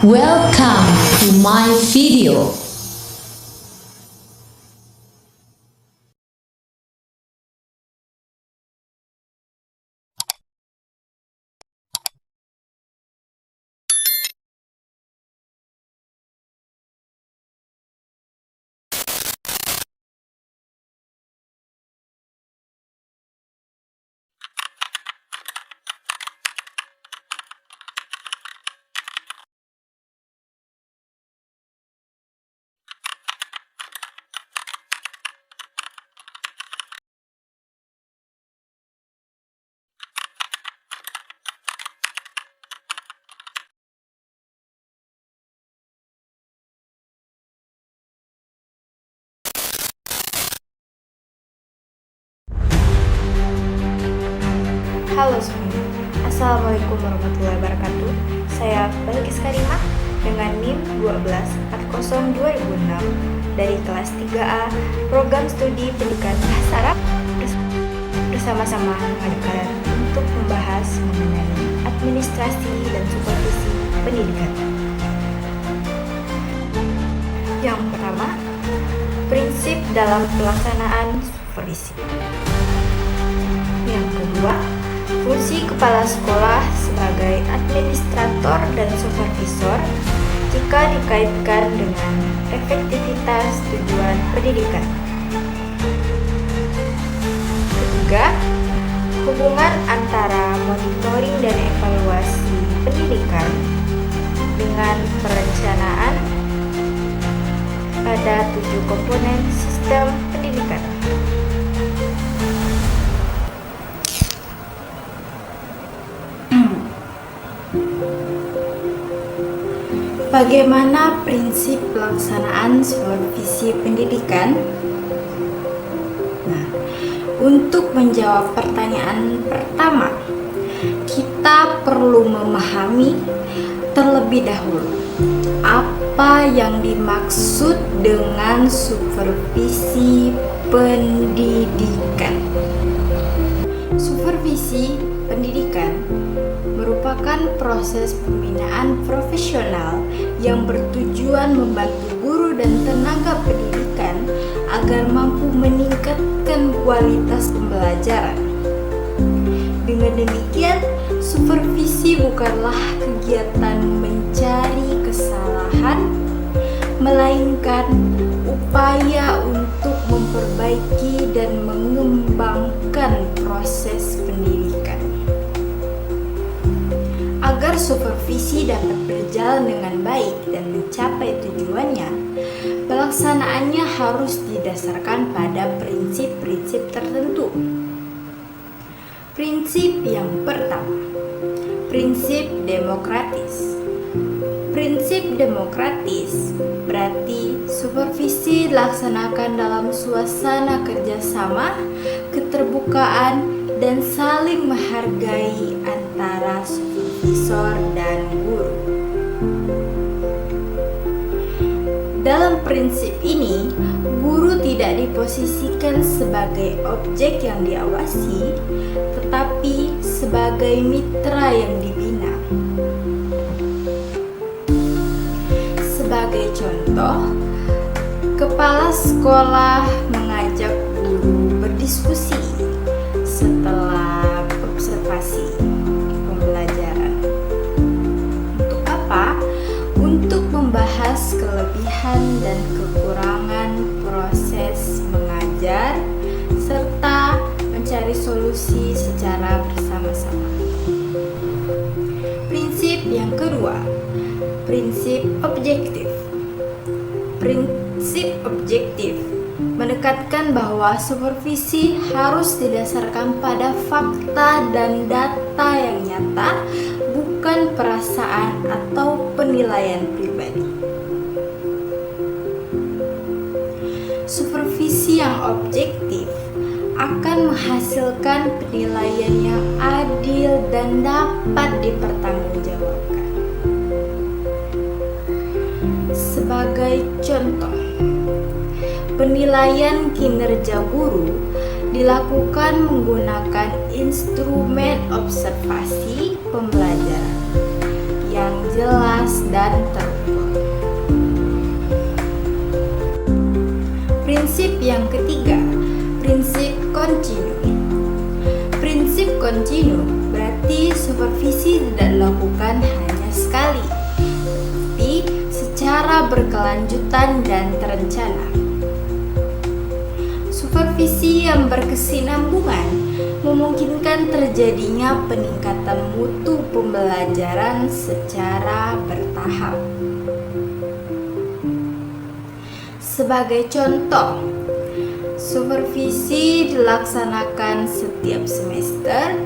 Welcome to my video. Halo semuanya, Assalamualaikum warahmatullahi wabarakatuh. Saya Balkis Karimah dengan NIM 12402006 dari kelas 3A Program Studi Pendidikan Bahasa Arab bersama-sama mengajak kalian untuk membahas mengenai administrasi dan supervisi pendidikan. Yang pertama, prinsip dalam pelaksanaan supervisi. Yang kedua, fungsi kepala sekolah sebagai administrator dan supervisor jika dikaitkan dengan efektivitas tujuan pendidikan. Ketiga, hubungan antara monitoring dan evaluasi pendidikan dengan perencanaan pada 7 komponen sistem pendidikan. Bagaimana prinsip pelaksanaan supervisi pendidikan? Nah, untuk menjawab pertanyaan pertama, kita perlu memahami terlebih dahulu apa yang dimaksud dengan supervisi pendidikan. Supervisi pendidikan merupakan proses pembinaan profesional yang bertujuan membantu guru dan tenaga pendidikan agar mampu meningkatkan kualitas pembelajaran. Dengan demikian, supervisi bukanlah kegiatan mencari kesalahan, melainkan upaya untuk memperbaiki dan mengembangkan proses pendidikan. Agar supervisi dapat berjalan dengan baik dan mencapai tujuannya, pelaksanaannya harus didasarkan pada prinsip-prinsip tertentu. Prinsip yang pertama, prinsip demokratis. Prinsip demokratis berarti supervisi dilaksanakan dalam suasana kerjasama, keterbukaan, dan saling menghargai antara supervisor dan guru. Dalam prinsip ini, guru tidak diposisikan sebagai objek yang diawasi, tetapi sebagai mitra yang dibina. Sebagai contoh, kepala sekolah mengajak guru berdiskusi setelah observasi pembelajaran. Untuk apa? Untuk membahas kelebihan dan kekurangan proses mengajar serta mencari solusi secara bersama-sama. Prinsip yang kedua, prinsip objektif. Prinsip objektif menekankan bahwa supervisi harus didasarkan pada fakta dan data yang nyata, bukan perasaan atau penilaian pribadi. Supervisi yang objektif akan menghasilkan penilaian yang adil dan dapat dipertanggungjawabkan. Sebagai contoh, penilaian kinerja guru dilakukan menggunakan instrumen observasi pembelajaran yang jelas dan terukur. Prinsip yang ketiga, prinsip kontinu. Prinsip kontinu berarti supervisi tidak dilakukan hanya sekali, tapi secara berkelanjutan dan terencana. Supervisi yang berkesinambungan memungkinkan terjadinya peningkatan mutu pembelajaran secara bertahap. Sebagai contoh, supervisi dilaksanakan setiap semester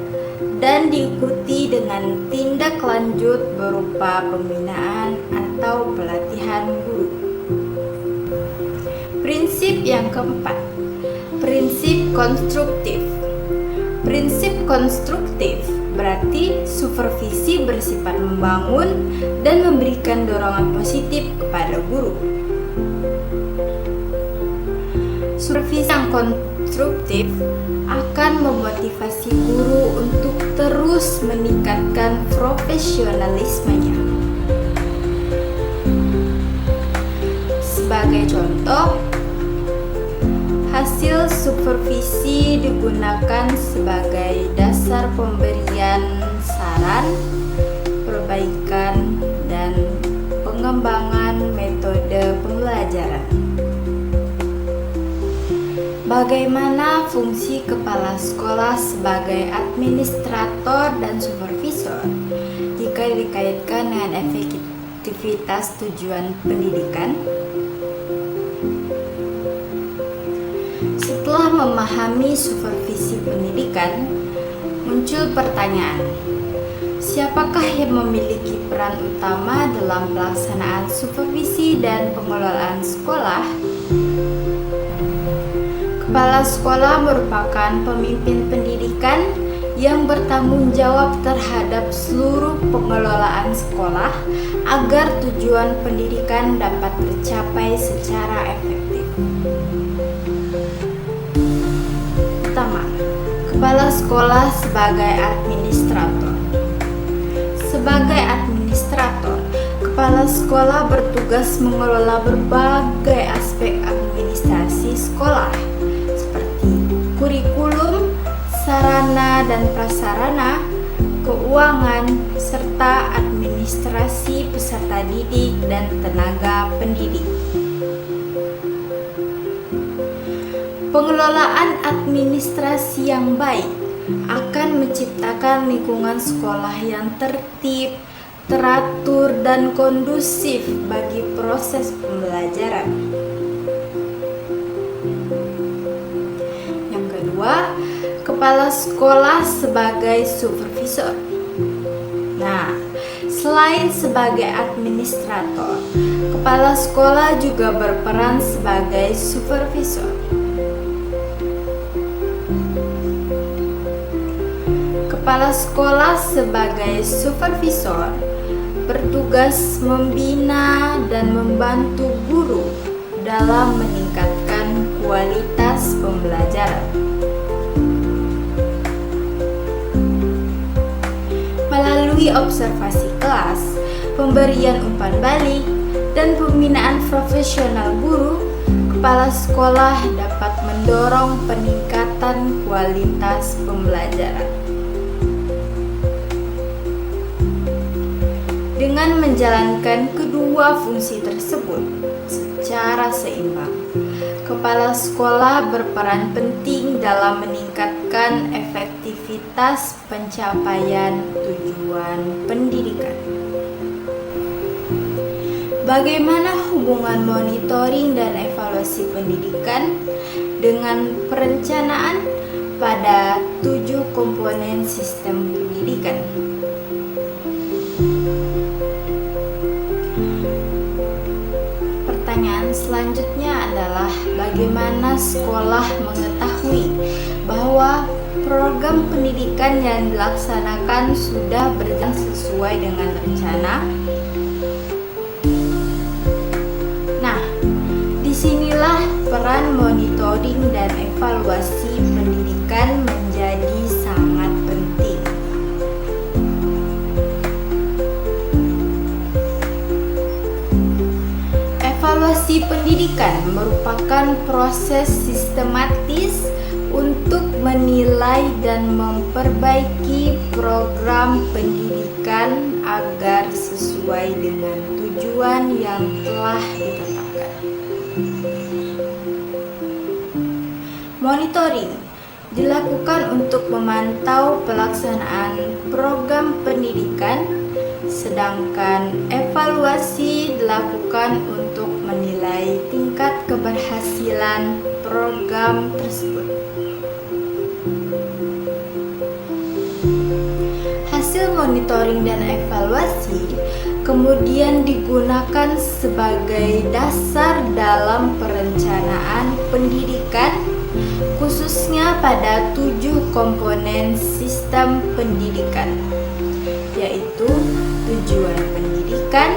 dan diikuti dengan tindak lanjut berupa pembinaan atau pelatihan guru. Prinsip yang keempat, prinsip konstruktif. Prinsip konstruktif berarti supervisi bersifat membangun dan memberikan dorongan positif kepada guru. Supervisi yang konstruktif akan memotivasi guru untuk terus meningkatkan profesionalismenya. Sebagai contoh, hasil supervisi digunakan sebagai dasar pemberian saran, perbaikan, dan pengembangan metode pembelajaran. Bagaimana fungsi kepala sekolah sebagai administrator dan supervisor jika dikaitkan dengan efektivitas tujuan pendidikan? Setelah memahami supervisi pendidikan, muncul pertanyaan, siapakah yang memiliki peran utama dalam pelaksanaan supervisi dan pengelolaan sekolah? Kepala sekolah merupakan pemimpin pendidikan yang bertanggung jawab terhadap seluruh pengelolaan sekolah agar tujuan pendidikan dapat tercapai secara efektif. Pertama, kepala sekolah sebagai administrator. Sebagai administrator, kepala sekolah bertugas mengelola berbagai aspek administrasi sekolah, kurikulum, sarana dan prasarana, keuangan, serta administrasi peserta didik dan tenaga pendidik. Pengelolaan administrasi yang baik akan menciptakan lingkungan sekolah yang tertib, teratur, dan kondusif bagi proses pembelajaran. Kepala sekolah sebagai supervisor. Nah, selain sebagai administrator, kepala sekolah juga berperan sebagai supervisor. Kepala sekolah sebagai supervisor bertugas membina dan membantu guru dalam meningkatkan kualitas pembelajaran. Melalui observasi kelas, pemberian umpan balik, dan pembinaan profesional guru, kepala sekolah dapat mendorong peningkatan kualitas pembelajaran. Dengan menjalankan kedua fungsi tersebut secara seimbang, kepala sekolah berperan penting dalam meningkatkan efektivitas pencapaian tujuan pendidikan. Bagaimana hubungan monitoring dan evaluasi pendidikan dengan perencanaan pada 7 komponen sistem pendidikan? Pertanyaan selanjutnya adalah bagaimana sekolah mengetahui bahwa program pendidikan yang dilaksanakan sudah berjalan sesuai dengan rencana? Nah, disinilah peran monitoring dan evaluasi pendidikan menjadi sangat penting. Evaluasi pendidikan merupakan proses sistematis untuk menilai dan memperbaiki program pendidikan agar sesuai dengan tujuan yang telah ditetapkan. Monitoring dilakukan untuk memantau pelaksanaan program pendidikan, sedangkan evaluasi dilakukan untuk menilai tingkat keberhasilan program tersebut. Hasil monitoring dan evaluasi kemudian digunakan sebagai dasar dalam perencanaan pendidikan, khususnya pada 7 komponen sistem pendidikan, yaitu tujuan pendidikan,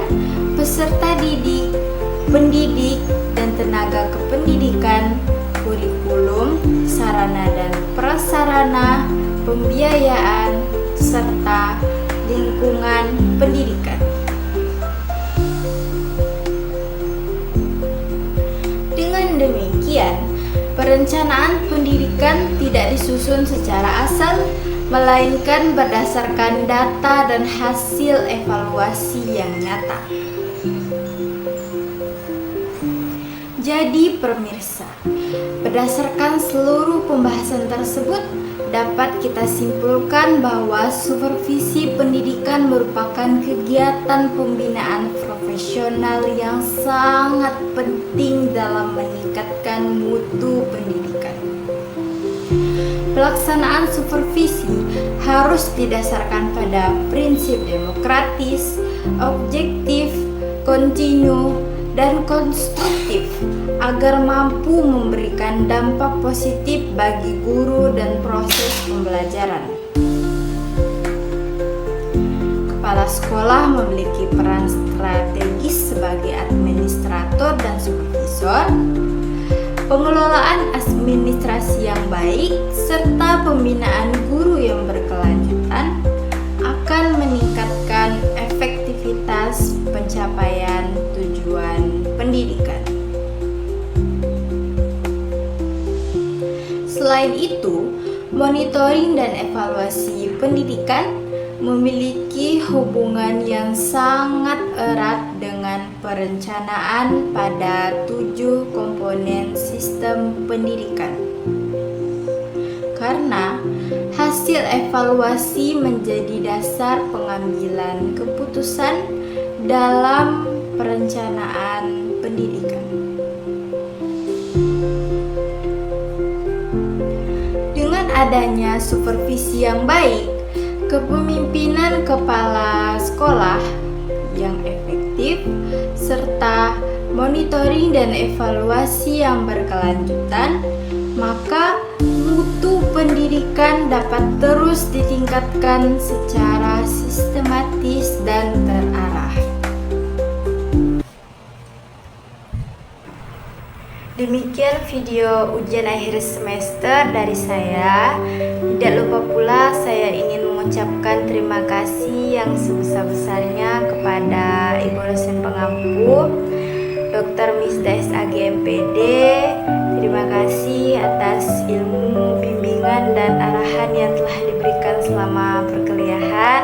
peserta didik, pendidik dan tenaga kependidikan, kurikulum, sarana dan prasarana, pembiayaan, serta lingkungan pendidikan. Dengan demikian, perencanaan pendidikan tidak disusun secara asal, melainkan berdasarkan data dan hasil evaluasi yang nyata. Jadi pemirsa, berdasarkan seluruh pembahasan tersebut, dapat kita simpulkan bahwa supervisi pendidikan merupakan kegiatan pembinaan profesional yang sangat penting dalam meningkatkan mutu pendidikan. Pelaksanaan supervisi harus didasarkan pada prinsip demokratis, objektif, kontinu, dan konstruktif agar mampu memberikan dampak positif bagi guru dan proses pembelajaran. Kepala sekolah memiliki peran strategis sebagai administrator dan supervisor. Pengelolaan administrasi yang baik serta pembinaan guru yang berkelanjutan akan meningkatkan efektivitas pencapaian tujuan pendidikan. Selain itu, monitoring dan evaluasi pendidikan memiliki hubungan yang sangat erat dengan perencanaan pada 7 komponen sistem pendidikan. Karena hasil evaluasi menjadi dasar pengambilan keputusan dalam perencanaan pendidikan. Dengan adanya supervisi yang baik, kepemimpinan kepala sekolah yang efektif, serta monitoring dan evaluasi yang berkelanjutan, maka mutu pendidikan dapat terus ditingkatkan secara sistematis dan terarah. Demikian video ujian akhir semester dari saya. Tidak lupa pula saya ingin mengucapkan terima kasih yang sebesar-besarnya kepada Ibu dosen pengampu, Dr. Misda SAG MPD. Terima kasih atas ilmu, bimbingan, dan arahan yang telah diberikan selama perkuliahan.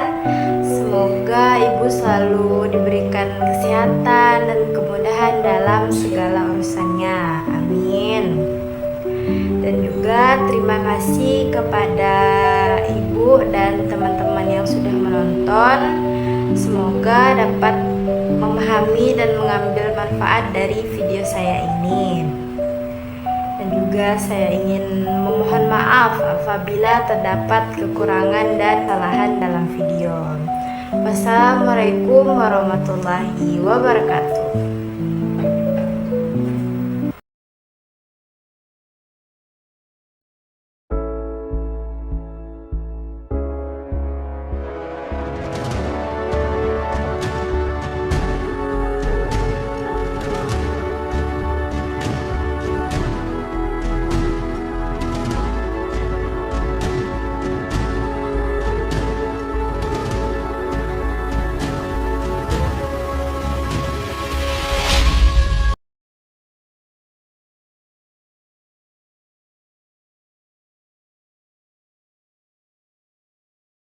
Semoga Ibu selalu diberikan kesehatan dan kemudahan dalam segala urusannya. Amin. Dan juga terima kasih kepada Ibu dan teman-teman yang sudah menonton. Semoga dapat memahami dan mengambil manfaat dari video saya ini. Dan juga saya ingin memohon maaf apabila terdapat kekurangan dan kesalahan dalam video. Wassalamualaikum warahmatullahi wabarakatuh.